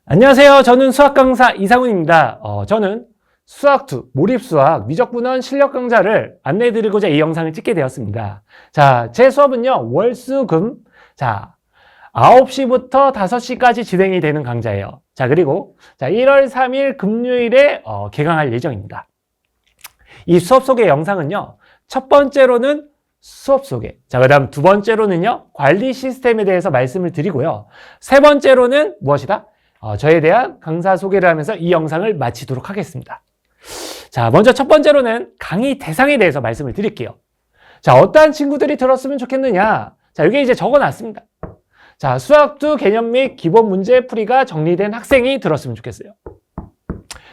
안녕하세요. 저는 수학 강사 이상훈입니다. 저는 수학2, 몰입수학, 미적분원 실력 강좌를 안내해드리고자 이 영상을 찍게 되었습니다. 자, 제 수업은요, 월, 수, 금, 9시부터 5시까지 진행이 되는 강좌예요. 자, 그리고 1월 3일 금요일에 개강할 예정입니다. 이 수업 소개 영상은요, 첫 번째로는 수업 소개, 그 다음 두 번째로는요, 관리 시스템에 대해서 말씀을 드리고요. 세 번째로는 무엇이다? 저에 대한 강사 소개를 하면서 이 영상을 마치도록 하겠습니다. 자, 먼저 첫 번째로는 강의 대상에 대해서 말씀을 드릴게요. 자, 어떠한 친구들이 들었으면 좋겠느냐? 자, 여기 이제 적어놨습니다. 자, 수학2 개념 및 기본 문제 풀이가 정리된 학생이 들었으면 좋겠어요.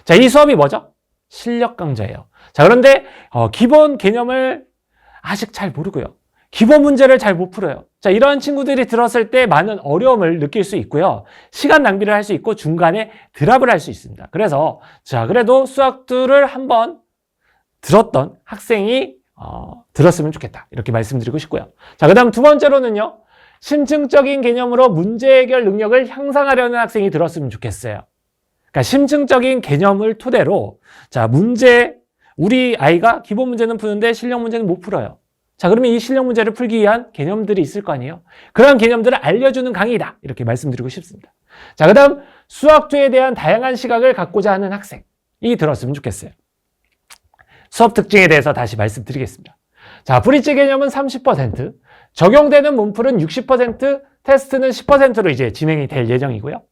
자, 이 수업이 뭐죠? 실력 강좌예요. 자, 그런데 기본 개념을 아직 잘 모르고요. 기본 문제를 잘 못 풀어요. 자, 이런 친구들이 들었을 때 많은 어려움을 느낄 수 있고요. 시간 낭비를 할 수 있고 중간에 드랍을 할 수 있습니다. 그래서 그래도 수학2를 한번 들었던 학생이 들었으면 좋겠다. 이렇게 말씀드리고 싶고요. 자, 그 다음 두 번째로는요. 심층적인 개념으로 문제 해결 능력을 향상하려는 학생이 들었으면 좋겠어요. 그러니까 심층적인 개념을 토대로 우리 아이가 기본 문제는 푸는데 실력 문제는 못 풀어요. 자, 그러면 이 실력 문제를 풀기 위한 개념들이 있을 거 아니에요? 그런 개념들을 알려주는 강의다. 이렇게 말씀드리고 싶습니다. 자, 그 다음 수학2에 대한 다양한 시각을 갖고자 하는 학생이 들었으면 좋겠어요. 수업 특징에 대해서 다시 말씀드리겠습니다. 자, 브릿지 개념은 30%, 적용되는 문풀은 60%, 테스트는 10%로 이제 진행이 될 예정이고요.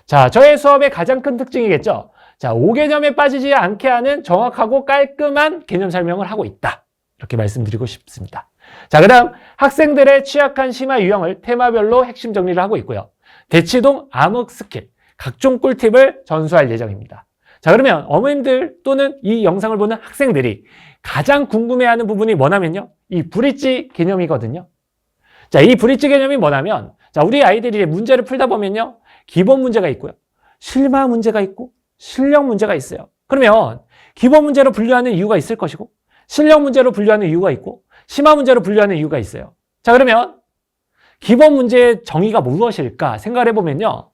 자, 저의 수업의 가장 큰 특징이겠죠. 자, 5개념에 빠지지 않게 하는 정확하고 깔끔한 개념 설명을 하고 있다. 이렇게 말씀드리고 싶습니다. 자, 그 다음 학생들의 취약한 심화 유형을 테마별로 핵심 정리를 하고 있고요. 대치동, 암흑 스킬, 각종 꿀팁을 전수할 예정입니다. 자, 그러면 어머님들 또는 이 영상을 보는 학생들이 가장 궁금해하는 부분이 뭐냐면요. 이 브릿지 개념이거든요. 자, 이 브릿지 개념이 뭐냐면 우리 아이들이 문제를 풀다 보면요. 기본 문제가 있고요. 실마 문제가 있고 실력 문제가 있어요. 그러면 기본 문제로 분류하는 이유가 있을 것이고 실력 문제로 분류하는 이유가 있고 심화 문제로 분류하는 이유가 있어요. 자, 그러면 기본 문제의 정의가 무엇일까 생각을 해보면요.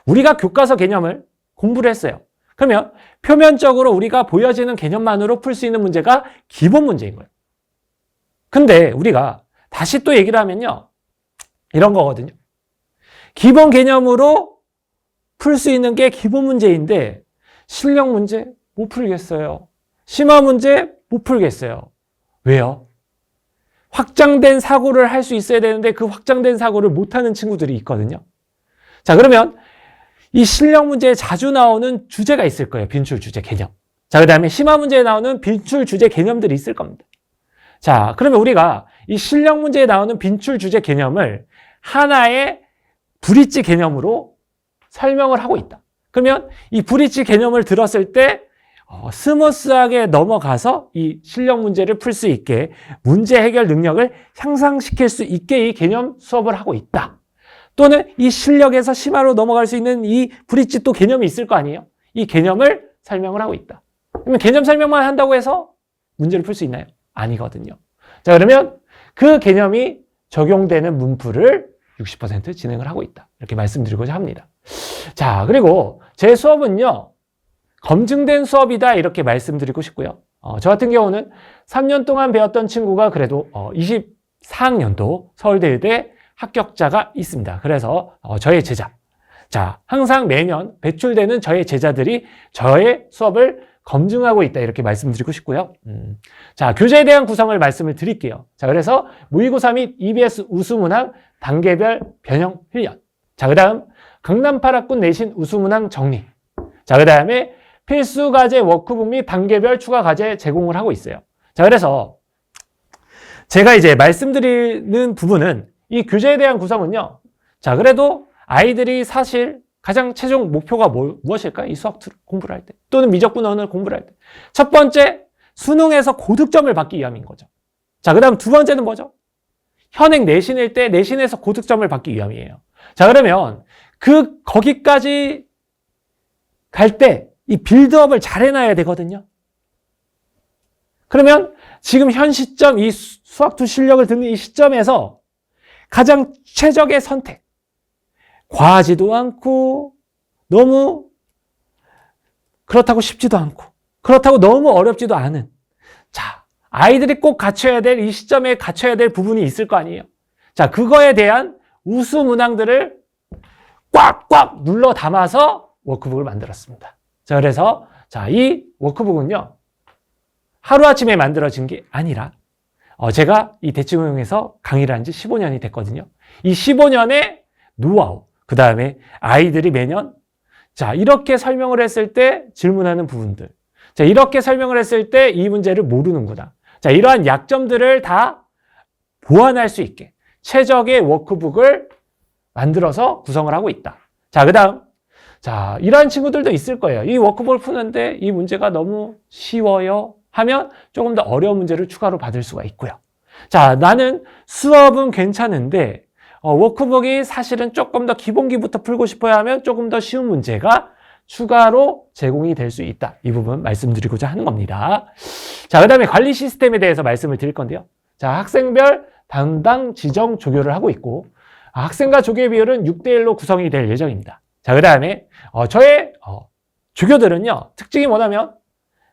우리가 교과서 개념을 공부를 했어요. 그러면 표면적으로 우리가 보여지는 개념만으로 풀 수 있는 문제가 기본 문제인 거예요. 근데 우리가 다시 또 얘기를 하면요. 이런 거거든요. 기본 개념으로 풀 수 있는 게 기본 문제인데 실력 문제 못 풀겠어요. 심화 문제 못 풀겠어요. 왜요? 확장된 사고를 할 수 있어야 되는데 그 확장된 사고를 못하는 친구들이 있거든요. 자, 그러면 이 실력 문제에 자주 나오는 주제가 있을 거예요. 빈출 주제 개념. 자, 그 다음에 심화 문제에 나오는 빈출 주제 개념들이 있을 겁니다. 자, 그러면 우리가 이 실력 문제에 나오는 빈출 주제 개념을 하나의 브릿지 개념으로 설명을 하고 있다. 그러면 이 브릿지 개념을 들었을 때 스무스하게 넘어가서 이 실력 문제를 풀 수 있게 문제 해결 능력을 향상시킬 수 있게 이 개념 수업을 하고 있다. 또는 이 실력에서 심화로 넘어갈 수 있는 이 브릿지 또 개념이 있을 거 아니에요? 이 개념을 설명을 하고 있다. 그러면 개념 설명만 한다고 해서 문제를 풀 수 있나요? 아니거든요. 자, 그러면 그 개념이 적용되는 문풀을 60% 진행을 하고 있다. 이렇게 말씀드리고자 합니다. 자, 그리고 제 수업은요. 검증된 수업이다 이렇게 말씀드리고 싶고요. 저 같은 경우는 3년 동안 배웠던 친구가 그래도 24학년도 서울대의대 합격자가 있습니다. 그래서 저의 제자, 자, 항상 매년 배출되는 저의 제자들이 저의 수업을 검증하고 있다 이렇게 말씀드리고 싶고요. 자, 교재에 대한 구성을 말씀을 드릴게요. 자, 그래서 모의고사 및 EBS 우수문항 단계별 변형 훈련. 자, 그 다음 강남 8학군 내신 우수문항 정리. 자, 그 다음에 필수 과제 워크북 및 단계별 추가 과제 제공을 하고 있어요. 자, 그래서 제가 이제 말씀드리는 부분은 이 교재에 대한 구성은요. 자, 그래도 아이들이 사실 가장 최종 목표가 무엇일까요? 이 수학 공부를 할 때 또는 미적분원을 공부를 할 때. 첫 번째, 수능에서 고득점을 받기 위함인 거죠. 자, 그 다음 두 번째는 뭐죠? 현행 내신일 때 내신에서 고득점을 받기 위함이에요. 자, 그러면 거기까지 갈 때 이 빌드업을 잘 해놔야 되거든요. 그러면 지금 현 시점, 이 수학2 실력을 듣는 이 시점에서 가장 최적의 선택. 과하지도 않고 너무 그렇다고 쉽지도 않고, 그렇다고 너무 어렵지도 않은, 자, 아이들이 꼭 갖춰야 될, 이 시점에 갖춰야 될 부분이 있을 거 아니에요. 자, 그거에 대한 우수 문항들을 꽉꽉 눌러 담아서 워크북을 만들었습니다. 자, 그래서, 자, 이 워크북은요, 하루아침에 만들어진 게 아니라, 제가 이 대치고용에서 강의를 한 지 15년이 됐거든요. 이 15년의 노하우, 그 다음에 아이들이 매년, 자, 이렇게 설명을 했을 때 질문하는 부분들, 자, 이렇게 설명을 했을 때 이 문제를 모르는구나. 자, 이러한 약점들을 다 보완할 수 있게 최적의 워크북을 만들어서 구성을 하고 있다. 자, 그 다음, 자, 이러한 친구들도 있을 거예요. 이 워크북을 푸는데 이 문제가 너무 쉬워요 하면 조금 더 어려운 문제를 추가로 받을 수가 있고요. 자, 나는 수업은 괜찮은데 워크북이 사실은 조금 더 기본기부터 풀고 싶어야 하면 조금 더 쉬운 문제가 추가로 제공이 될 수 있다. 이 부분 말씀드리고자 하는 겁니다. 자, 그 다음에 관리 시스템에 대해서 말씀을 드릴 건데요. 자, 학생별 담당 지정 조교를 하고 있고, 학생과 조교의 비율은 6대1로 구성이 될 예정입니다. 자, 그 다음에 저의 조교들은요, 특징이 뭐냐면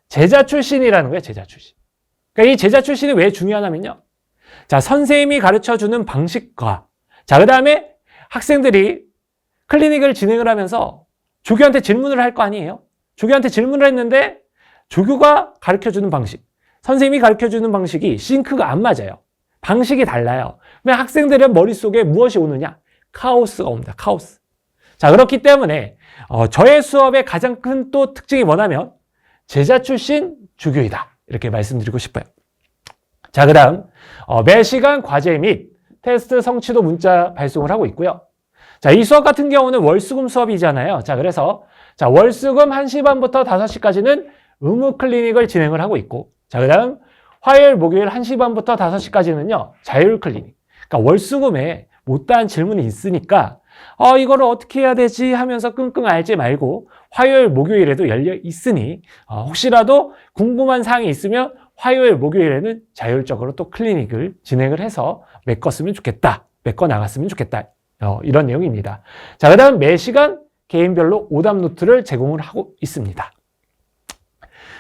제자 출신이라는 거예요. 제자 출신. 그러니까 이 제자 출신이 왜 중요하냐면요, 자, 선생님이 가르쳐주는 방식과, 자, 그 다음에 학생들이 클리닉을 진행을 하면서 조교한테 질문을 할 거 아니에요. 조교한테 질문을 했는데 조교가 가르쳐주는 방식, 선생님이 가르쳐주는 방식이 싱크가 안 맞아요. 방식이 달라요. 그러면 학생들의 머릿속에 무엇이 오느냐? 카오스가 옵니다. 카오스. 자, 그렇기 때문에 저의 수업의 가장 큰 또 특징이 뭐냐면 제자 출신 조교이다. 이렇게 말씀드리고 싶어요. 자, 그 다음 매 시간 과제 및 테스트 성취도 문자 발송을 하고 있고요. 자, 이 수업 같은 경우는 월수금 수업이잖아요. 자, 그래서 자, 월수금 1시 반부터 5시까지는 의무 클리닉을 진행을 하고 있고, 자, 그 다음 화요일, 목요일 1시 반부터 5시까지는요, 자율 클리닉. 그러니까 월수금에 못다한 질문이 있으니까 이거를 어떻게 해야 되지 하면서 끙끙 앓지 말고 화요일, 목요일에도 열려 있으니 혹시라도 궁금한 사항이 있으면 화요일, 목요일에는 자율적으로 또 클리닉을 진행을 해서 메꿨으면 좋겠다. 메꿔 나갔으면 좋겠다. 이런 내용입니다. 자, 그 다음 매 시간 개인별로 오답 노트를 제공을 하고 있습니다.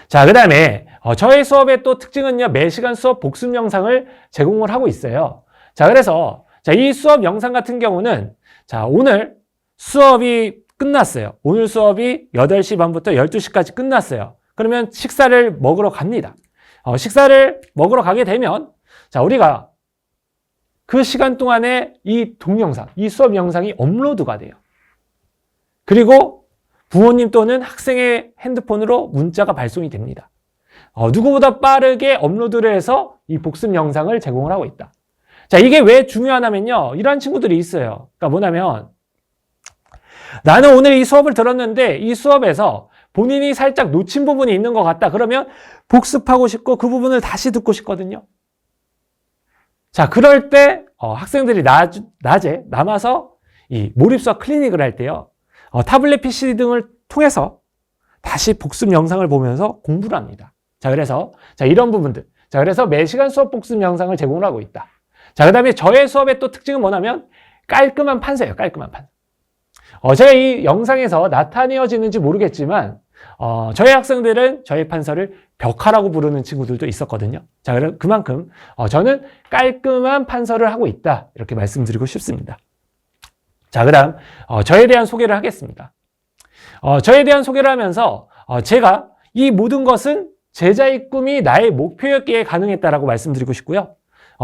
자, 그 다음에 저희 수업의 또 특징은요, 매 시간 수업 복습 영상을 제공을 하고 있어요. 자, 그래서 자, 이 수업 영상 같은 경우는 자, 오늘 수업이 끝났어요. 오늘 수업이 8시 반부터 12시까지 끝났어요. 그러면 식사를 먹으러 갑니다. 식사를 먹으러 가게 되면 자, 우리가 그 시간 동안에 이 동영상, 이 수업 영상이 업로드가 돼요. 그리고 부모님 또는 학생의 핸드폰으로 문자가 발송이 됩니다. 누구보다 빠르게 업로드를 해서 이 복습 영상을 제공을 하고 있다. 자, 이게 왜 중요하냐면요, 이런 친구들이 있어요. 그러니까 뭐냐면 나는 오늘 이 수업을 들었는데 이 수업에서 본인이 살짝 놓친 부분이 있는 것 같다. 그러면 복습하고 싶고 그 부분을 다시 듣고 싶거든요. 자, 그럴 때 학생들이 낮에 남아서 이 몰입수학 클리닉을 할 때요, 타블렛 PC 등을 통해서 다시 복습 영상을 보면서 공부를 합니다. 자, 그래서 자, 이런 부분들. 자, 그래서 매시간 수업 복습 영상을 제공을 하고 있다. 자, 그 다음에 저의 수업의 또 특징은 뭐냐면 깔끔한 판서예요. 깔끔한 판서. 제가 이 영상에서 나타내어지는지 모르겠지만 저희 학생들은 저희 판서를 벽화라고 부르는 친구들도 있었거든요. 자, 그만큼 저는 깔끔한 판서를 하고 있다. 이렇게 말씀드리고 싶습니다. 자, 그 다음 저에 대한 소개를 하겠습니다. 저에 대한 소개를 하면서 제가 이 모든 것은 제자의 꿈이 나의 목표였기에 가능했다라고 말씀드리고 싶고요.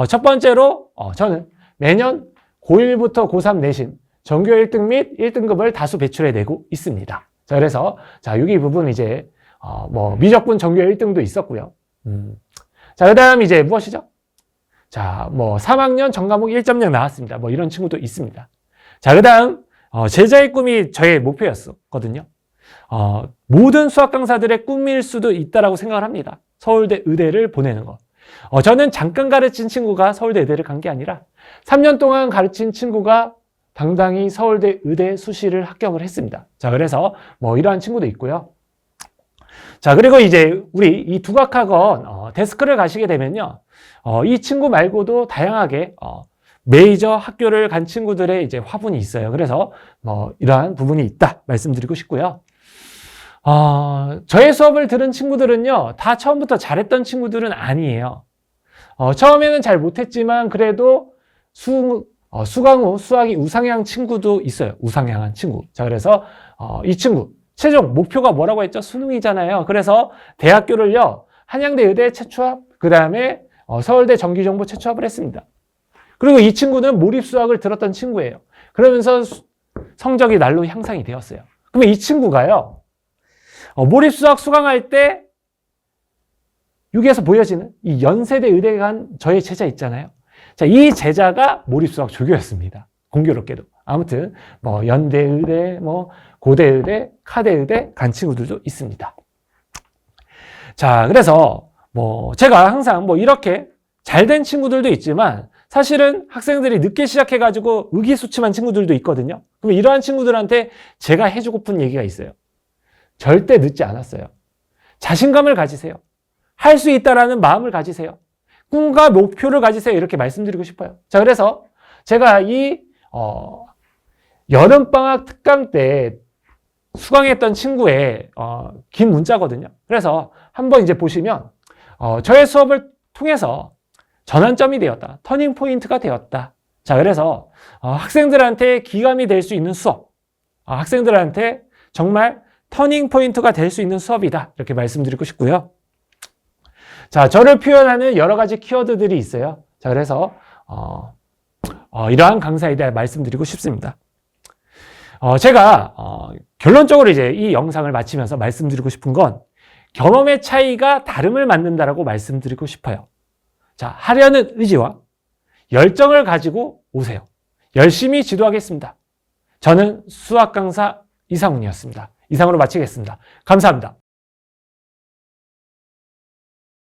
첫 번째로 저는 매년 고1부터 고3 내신 전교 1등 및 1등급을 다수 배출해내고 있습니다. 자, 그래서 자, 여기 부분 이제 미적분 전교 1등도 있었고요. 자, 그 다음 이제 무엇이죠? 자, 3학년 전과목 1.0 나왔습니다. 이런 친구도 있습니다. 자, 그 다음 제자의 꿈이 저의 목표였거든요. 모든 수학 강사들의 꿈일 수도 있다라고 생각을 합니다. 서울대 의대를 보내는 거. 저는 잠깐 가르친 친구가 서울대 의대를 간 게 아니라 3년 동안 가르친 친구가 당당히 서울대 의대 수시를 합격을 했습니다. 자, 그래서 이러한 친구도 있고요. 자, 그리고 이제 우리 이 두각학원 데스크를 가시게 되면요, 이 친구 말고도 다양하게 메이저 학교를 간 친구들의 이제 화분이 있어요. 그래서 뭐 이러한 부분이 있다 말씀드리고 싶고요. 저의 수업을 들은 친구들은요, 다 처음부터 잘했던 친구들은 아니에요. 처음에는 잘 못했지만 그래도 수강 후 수학이 우상향 친구도 있어요. 우상향한 친구. 자, 그래서 이 친구 최종 목표가 뭐라고 했죠? 수능이잖아요. 그래서 대학교를요, 한양대 의대 채취합, 그 다음에 서울대 전기정보 채취합을 했습니다. 그리고 이 친구는 몰입수학을 들었던 친구예요. 그러면서 성적이 날로 향상이 되었어요. 그러면 이 친구가요, 몰입수학 수강할 때 6에서 보여지는 이 연세대 의대 간 저의 제자 있잖아요. 자, 이 제자가 몰입수학 조교였습니다. 공교롭게도. 아무튼 뭐 연대 의대, 뭐 고대 의대, 카대 의대 간 친구들도 있습니다. 자, 그래서 뭐 제가 항상 뭐 이렇게 잘된 친구들도 있지만 사실은 학생들이 늦게 시작해가지고 의기소침한 친구들도 있거든요. 그럼 이러한 친구들한테 제가 해주고픈 얘기가 있어요. 절대 늦지 않았어요. 자신감을 가지세요. 할 수 있다라는 마음을 가지세요. 꿈과 목표를 가지세요. 이렇게 말씀드리고 싶어요. 자, 그래서 제가 이 여름방학 특강 때 수강했던 친구의 긴 문자거든요. 그래서 한번 이제 보시면 저의 수업을 통해서 전환점이 되었다. 터닝 포인트가 되었다. 자, 그래서 학생들한테 기감이 될 수 있는 수업, 학생들한테 정말 터닝 포인트가 될 수 있는 수업이다. 이렇게 말씀드리고 싶고요. 자, 저를 표현하는 여러 가지 키워드들이 있어요. 자, 그래서 이러한 강사에 대해 말씀드리고 싶습니다. 제가 결론적으로 이제 이 영상을 마치면서 말씀드리고 싶은 건 경험의 차이가 다름을 만든다라고 말씀드리고 싶어요. 자, 하려는 의지와 열정을 가지고 오세요. 열심히 지도하겠습니다. 저는 수학 강사 이상훈이었습니다. 이상으로 마치겠습니다. 감사합니다.